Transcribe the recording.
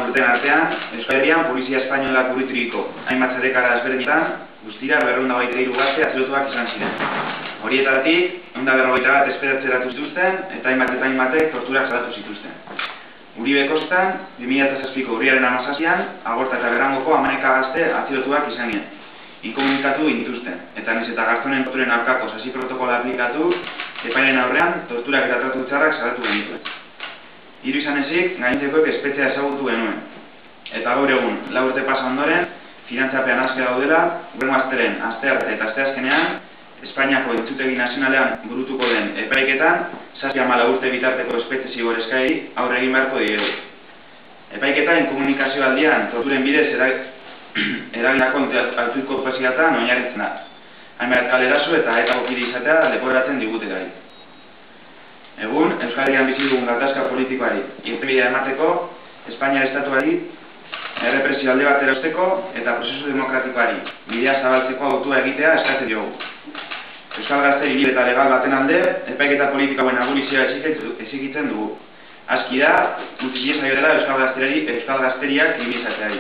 urtean artean, Euskal Herrian Polizia Espainolak urrituriko hainbat zerekara ezberdinetan, guztira 223 gazte atxilotuak izan ziren. Horietatik, 151 bat espetxeratu zituzten eta hainbatek torturak salatu zituzten. Uribe Kostan, 2007ko urriaren 17an, Agorta eta Berangoko 11 gazte atxilotuak izan ziren. Inkomunikatu dituzten, eta nahiz eta Garzonen torturen aurkako sasi protokola aplikatu, epaileen aurrean torturak eta tratu txarrak salatu genituen. Hiru izan ezik, gainontzekoek espetxea ezagutu genuen. Eta gaur egun, 4 urte pasa ondoren, finantzapean aske daudela, hurrengo astelen, astearte eta asteazkenean, Espainiako Entzutegi Nazionalean burutuko den epaiketan, 7-14 urte bitarteko espetxe zigor eskaeri aurre egin beharko diegu. Epaiketa inkomunikazio aldian torturen bidez eragindako altuiko pasiatan oinarritzen da. Hainbat kalerazu eta kide izatea leporatzen digute gai. Egun, Euskal Herrian bizi dugun gatazka politikoari irtenbidea emateko, Espainiar Estatuari errepresio alde batera uzteko eta prozesu demokratikoari bidea zabaltzeko autua egitea eskatzen diogu. Euskal Gazteri libre eta legal baten alde, epaiketa politikoen abolizioa exigitzen dugu. Aski da, utzi diezaio dela Euskal Gazteriak libre izateari.